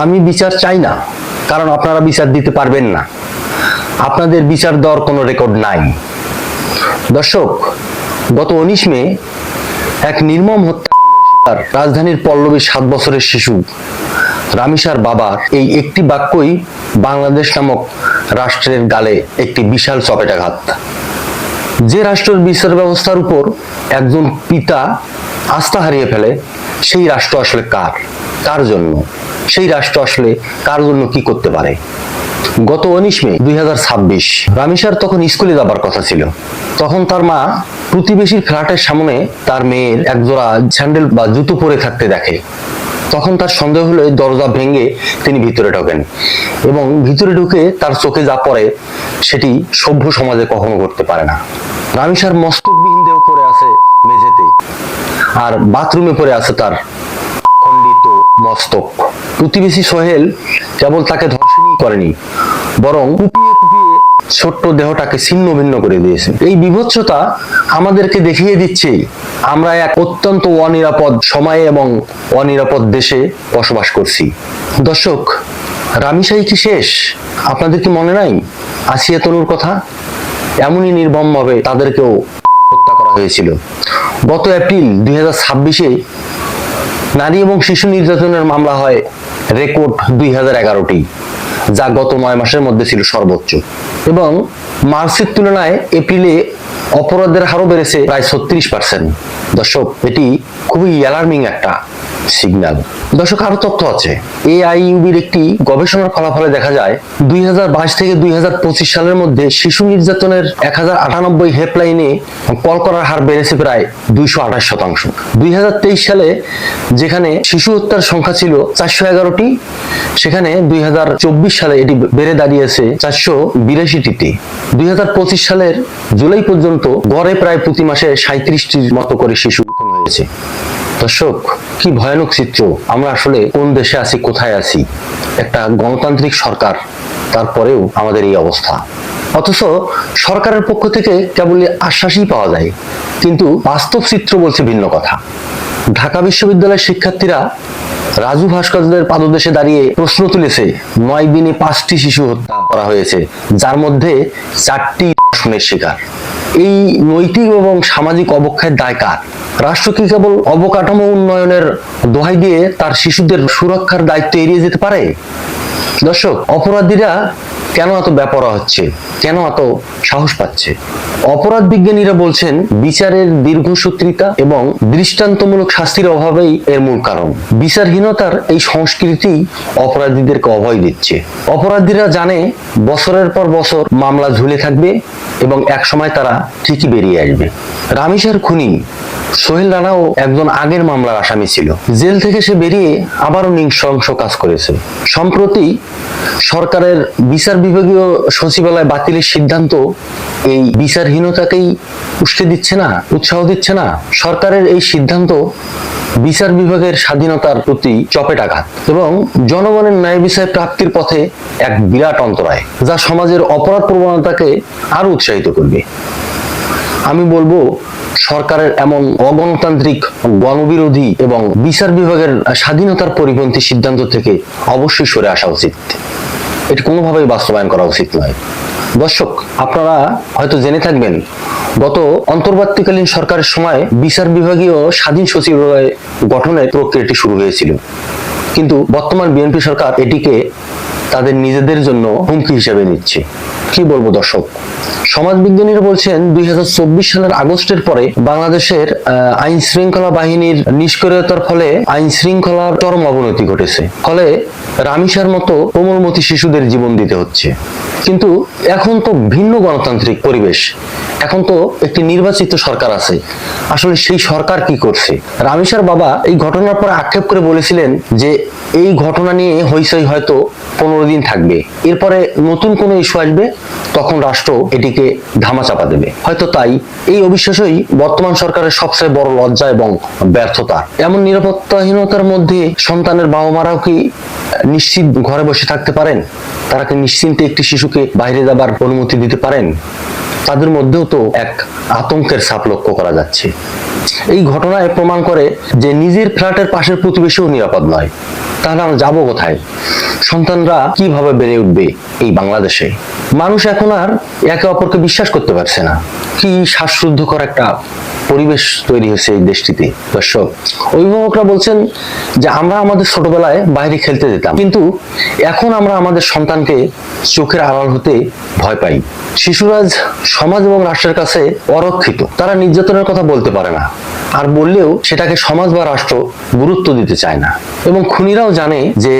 আমি বিচার চাই না, কারণ আপনারা বিচার দিতে পারবেন না। আপনাদের বিচার দেওয়ার কোনো রেকর্ড নাই। দর্শক, গত 19 মে এক নির্মম হত্যাকাণ্ডের শিকার রাজধানীর পল্লবী 7 বছরের শিশু রামিসার বাবার এই একটি বাক্যই বাংলাদেশ নামক রাষ্ট্রের গালে একটি বিশাল চপেটাঘাত। যে রাষ্ট্রের বিচার ব্যবস্থার উপর একজন পিতা আস্থা হারিয়ে ফেলে, সেই রাষ্ট্র আসলে কার জন্য? সেই রাষ্ট্র আসলে কার জন্য কি করতে পারে? গত 19 মে 2026 রামিসার তখন স্কুলে যাবার কথা ছিল। তখন তার মা প্রতিবেশীর ফ্ল্যাটের সামনে তার মেয়ের একজোড়া স্যান্ডেল বা জুতো পরে থাকতে দেখে। তখন তার সন্দেহ হলো দরজা ভেঙে তিনি ভিতরে ঢোকেন, এবং ভিতরে ঢুকে তার চোখে যা পড়ে সেটি সভ্য সমাজে কখনো করতে পারে না। রামিসার মস্তকবিহীন দেহ পড়ে আছে মেঝেতে, আর বাথরুমে পড়ে আছে তার খণ্ডিত মস্তক। প্রতিবেশী সোহেল কেবল তাকে ধর্ষণই করেনি, বরং কুপিয়ে ছোট্ট দেহটাকে ছিন্ন ভিন্ন করে দিয়েছে। এই বিভৎসতা আমাদেরকে দেখিয়ে দিচ্ছে আমরা এক অত্যন্ত অনিরাপদ সময়ে এবং অনিরাপদ দেশে বসবাস করছি। দর্শক, রামিসাই কি শেষ? আপনাদের কি মনে নাই আসিয়া তনুর কথা? এমনই নির্মমভাবে তাদেরকেও হত্যা করা হয়েছিল। গত এপ্রিল 2026-এ নারী এবং শিশু নির্যাতনের মামলা হয় রেকর্ড 2011টি, যা গত 9 মাসের মধ্যে ছিল সর্বোচ্চ। এবং মার্চের তুলনায় এপ্রিলে অপরাধের হারও বেড়েছে প্রায় 36%। দর্শক, এটি খুবই অ্যালার্মিং একটা সিগন্যাল। দর্শক, আরো তথ্য আছে। AIUBর একটি গবেষণার ফলাফলে দেখা যায় 2022 থেকে 2025 সালের মধ্যে শিশু নির্যাতনের 1098 হেল্পলাইনে কল করার হার বেড়েছে প্রায় 228%। 2023 সালে যেখানে শিশু হত্যার সংখ্যা ছিল 411টি, সেখানে 2024 সালে এটি বেড়ে দাঁড়িয়েছে 482টিতে। 2025 সালের জুলাই পর্যন্ত গড়ে প্রায় প্রতি মাসে 37টির মতো করে শিশু খুন হয়েছে। দর্শক, কি ভয়ানক চিত্র! আমরা আসলে কোন দেশে আছি, কোথায় আছি? একটা গণতান্ত্রিক সরকার, তারপরেও আমাদের এই অবস্থা। অথচ সরকারের পক্ষ থেকে কেবল আশ্বাসই পাওয়া যায়, কিন্তু বাস্তব চিত্র বলছে ভিন্ন কথা। ঢাকা বিশ্ববিদ্যালয়ের শিক্ষার্থীরা রাজু ভাস্কর্যের পাদদেশে দাঁড়িয়ে প্রশ্ন তুলেছে, 9 দিনে 5টি শিশু হত্যা করা হয়েছে, যার মধ্যে 4টি ধর্ষণের শিকার। এই নৈতিক এবং সামাজিক অবক্ষয়ের দায় কার? রাষ্ট্র কি কেবল অবকাঠামো উন্নয়নের দোহাই দিয়ে তার শিশুদের সুরক্ষার দায়িত্ব এড়িয়ে যেতে পারে? দর্শক, অপরাধীরা কেন এত বেপরোয়া হচ্ছে? কেন এত সাহস পাচ্ছে? অপরাধ বিজ্ঞানীরা বলছেন বিচারের দীর্ঘসূত্রিতা এবং দৃষ্টান্তমূলক শাস্তির অভাবেই এর মূল কারণ। বিচারহীনতার এই সংস্কৃতি অপরাধীদেরকে অভয় দিচ্ছে। অপরাধীরা জানে বছরের পর বছর মামলা ঝুলে থাকবে এবং একসময় তারা ঠিকই বেরিয়ে আসবে। রামিসার খুনি সোহেল রানাও একজন আগের মামলার আসামি ছিল। জেল থেকে সে বেরিয়ে আবারও নৃশংস কাজ করেছে। সম্প্রতি সরকারের বিচার বিভাগীয় সচিবালয় বাতিলের সিদ্ধান্ত এই বিচারহীনতাকেই উস্কে দিচ্ছে না, উৎসাহ দিচ্ছে না? সরকারের এই সিদ্ধান্ত বিচার বিভাগের স্বাধীনতার প্রতি চপেটাঘাত এবং জনগণের ন্যায় বিচার প্রাপ্তির পথে এক বিরাট অন্তরায়, যা সমাজের অপরাধ প্রবণতাকে আরো উৎসাহিত করবে। আমি বলবো, সরকারের এমন অগণতান্ত্রিক, গণবিরোধী এবং বিচার বিভাগের স্বাধীনতার পরিপন্থী সিদ্ধান্ত থেকে অবশ্যই সরে আসা উচিত। এটি কোনোভাবেই বাস্তবায়ন করা উচিত নয়। দর্শক, আপনারা হয়তো জেনে থাকবেন, গত অন্তর্বর্তীকালীন সরকারের সময় বিচার বিভাগীয় স্বাধীন সচিবালয় গঠনের প্রক্রিয়াটি শুরু হয়েছিল, কিন্তু বর্তমান বিএনপি সরকার এটিকে তাদের নিজেদের জন্য হুমকি হিসেবে নিচ্ছে। কি বলবো দর্শক, সমাজ বিজ্ঞানীরা বলছেন 2024 সালের আগস্টের পরে বাংলাদেশের আইন শৃঙ্খলা বাহিনীর নিষ্ক্রিয়তার ফলে আইন শৃঙ্খলার চরম অবনতি ঘটেছে। ফলে রামিসার মতো কোমলমতি শিশুদের জীবন দিতে হচ্ছে। কিন্তু এখন তো ভিন্ন গণতান্ত্রিক পরিবেশ, এখন তো একটি নির্বাচিত সরকার আছে। আসলে সেই সরকার কি করছে? রামিসার বাবা এই ঘটনার পরে আক্ষেপ করে বলেছিলেন যে এই ঘটনা নিয়ে হইচই হয়তো 15 দিন থাকবে, এরপরে নতুন কোনো ইস্যু আসবে, তখন রাষ্ট্র এটিকে ধামাচাপা দেবে। হয়তো তাই এই অবিশ্বাসই বর্তমান সরকারের সবচেয়ে বড় লজ্জা এবং ব্যর্থতা। এমন নিরাপত্তাহীনতার মধ্যে সন্তানের বাবা মারাও কি নিশ্চিত ঘরে বসে থাকতে পারেন? তারা কি নিশ্চিন্তে একটি শিশুকে বাইরে যাবার অনুমতি দিতে পারেন? তাদের মধ্যেও তো এক আতঙ্কের ছাপ লক্ষ্য করা যাচ্ছে। এই ঘটনায় প্রমাণ করে যে নিজের ফ্ল্যাটের পাশের প্রতিবেশীও নিরাপদ নয়। তাহলে আমরা যাবো কোথায়? সন্তানরা কিভাবে বেড়ে উঠবে এই বাংলাদেশে? মানুষ এখন আর একে অপরকে বিশ্বাস করতে পারছে না। কি শ্বাসরুদ্ধকর একটা পরিবেশ তৈরি হয়েছে এই দেশটিতে। দর্শক, অভিভাবকরা বলছেন যে আমরা আমাদের ছোটবেলায় বাইরে খেলতে যেতাম, কিন্তু এখন আমরা আমাদের সন্তানকে চোখের আড়াল হতে ভয় পাই। শিশুরাজ সমাজ এবং রাষ্ট্রের কাছে অরক্ষিত। তারা নির্যাতনের কথা বলতে পারে না, আর বললেও সেটাকে সমাজ বা রাষ্ট্র গুরুত্ব দিতে চায় না। এবং খুনিরাও জানে যে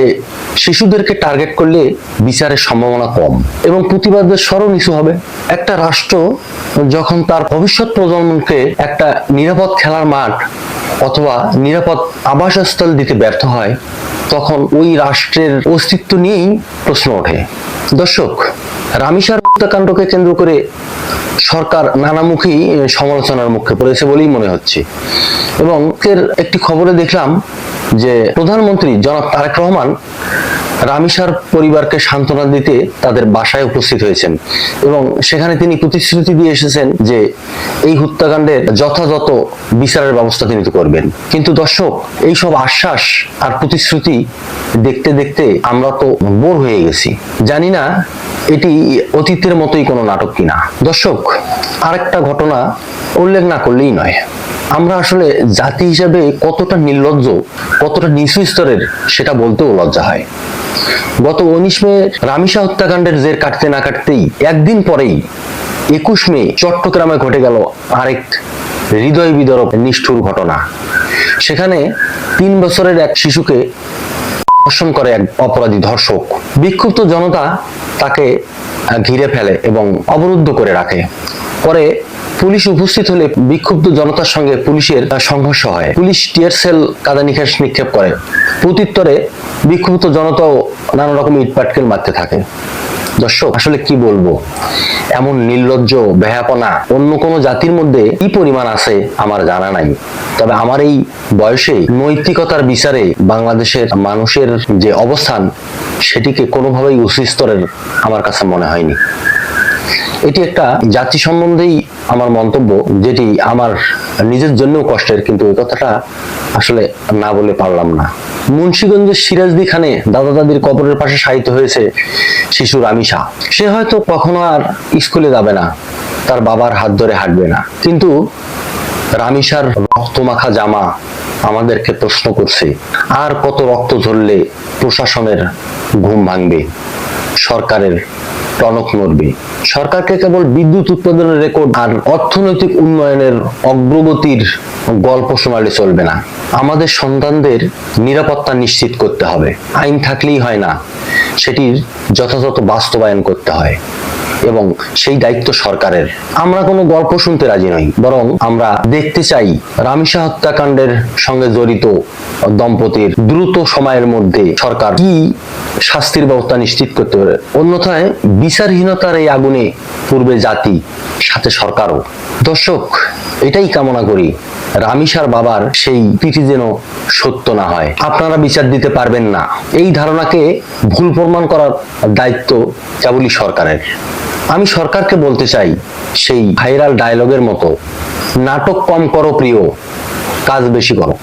শিশুদেরকে টার্গেট করলে বিচারের সম্ভাবনা কম এবং প্রতিবাদের স্বরও নিচু হবে। একটা রাষ্ট্র যখন তার ভবিষ্যৎ প্রজন্মকে একটা নিরাপদ খেলার মাঠ অথবা নিরাপদ আবাসস্থল দিতে ব্যর্থ হয়, তখন ওই রাষ্ট্রের অস্তিত্ব নিয়েই প্রশ্ন ওঠে। দর্শক, রামিসার হত্যাকাণ্ডকে কেন্দ্র করে সরকার নানামুখী সমালোচনার মুখে পড়েছে বলেই মনে হচ্ছে। এবং এর একটি খবরে দেখলাম যে প্রধানমন্ত্রী জনাব তারেক রহমান রামিসার পরিবারকে সান্ত্বনা দিতে তাদের বাসায় উপস্থিত হয়েছেন এবং সেখানে তিনি প্রতিশ্রুতি দিয়ে এসেছেন যে এই হত্যাকাণ্ডের যথাযথ বিচারের ব্যবস্থা তিনি করবেন। কিন্তু দর্শক, এই সব আশ্বাস আর প্রতিশ্রুতি দেখতে দেখতে আমরা তো বোর হয়ে গেছি। জানি না এটি অতীতের মতোই কোনো নাটক কিনা। দর্শক, আরেকটা ঘটনা উল্লেখ না করলেই নয়। আমরা আসলে জাতি হিসেবে কতটা নির্লজ্জ, কতটা নিচু স্তরের সেটা বলতেও লজ্জা হয়। গত 19 মে রামিসা হত্যাকাণ্ডের জের কাটতে না কাটতেই একদিন পরেই 21 মে চট্টগ্রামে ঘটে গেল আরেক হৃদয় বিদারক নিষ্ঠুর ঘটনা। সেখানে 3 বছরের এক শিশুকে ধর্ষণ করে এক অপরাধী ধর্ষক। বিক্ষুব্ধ জনতা তাকে ঘিরে ফেলে এবং অবরুদ্ধ করে রাখে। পরে পুলিশ উপস্থিত হলে বিক্ষুব্ধ জনতার সঙ্গে পুলিশের সংঘর্ষ হয়। পুলিশ টিয়ার সেল কাদানিকাশ নিক্ষেপ করে। প্রত্যুত্তরে বিক্ষুব্ধ জনতাও নানা রকম ইটপাটকেল মারতে থাকে। দর্শক, আসলে কি বলবো, এমন নির্লজ্জ বেহাপনা অন্য কোনো জাতির মধ্যে কি পরিমাণ আছে আমার জানা নাই। তবে আমার এই বয়সে নৈতিকতার বিচারে বাংলাদেশের মানুষের যে অবস্থান, সেটিকে কোনোভাবেই উচ্চ স্তরের আমার কাছে মনে হয়নি। এটি একটা জাতি সম্বন্ধেই আমার মন্তব্য, যেটি আমার নিজের জন্যও কষ্টের, কিন্তু এই কথাটা আসলে না বলে পারলাম না। মুন্সিগঞ্জের সিরাজদি খানে দাদা দাদির কবরের পাশে শায়িত হয়েছে শিশু রামিসা। সে হয়তো কখনো আর স্কুলে যাবে না, তার বাবার হাত ধরে হাঁটবে না, কিন্তু রামিসার রক্তমাখা জামা আমাদেরকে প্রশ্ন করছে, আর কত রক্ত ঝরলে প্রশাসনের ঘুম ভাঙবে, সরকারের টনক নড়বে। সরকারকে কেবল বিদ্যুৎ উৎপাদনের রেকর্ড আর অর্থনৈতিক উন্নয়নের অগ্রগতির গল্প শোনালে চলবে না। আমাদের সন্তানদের নিরাপত্তা নিশ্চিত করতে হবে। আইন থাকলেই হয় না, সেটির যথাযথ বাস্তবায়ন করতে হয় এবং সেই দায়িত্ব সরকারের। আমরা কোনো গল্প শুনতে রাজি নই, বরং আমরা দেখতে চাই রামিসা হত্যাকাণ্ডের সঙ্গে জড়িত দম্পতির দ্রুত সময়ের মধ্যে সরকার কি শাস্তির ব্যবস্থা নিশ্চিত করতে পারে। অন্যথায় বিচারহীনতার এই আগুনে পূর্বে জাতি, সাথে সরকারও। দর্শক, এটাই কামনা করি, রামিসার বাবার সেই পিটি যেন সত্য না হয়। আপনারা বিচার দিতে পারবেন না, এই ধারণাকে ভুল প্রমাণ করার দায়িত্ব কেবলই সরকারের। আমি সরকারকে বলতে চাই, সেই ভাইরাল ডায়লগের মতো নাটক কম করো প্রিয়, কাজ বেশি করো।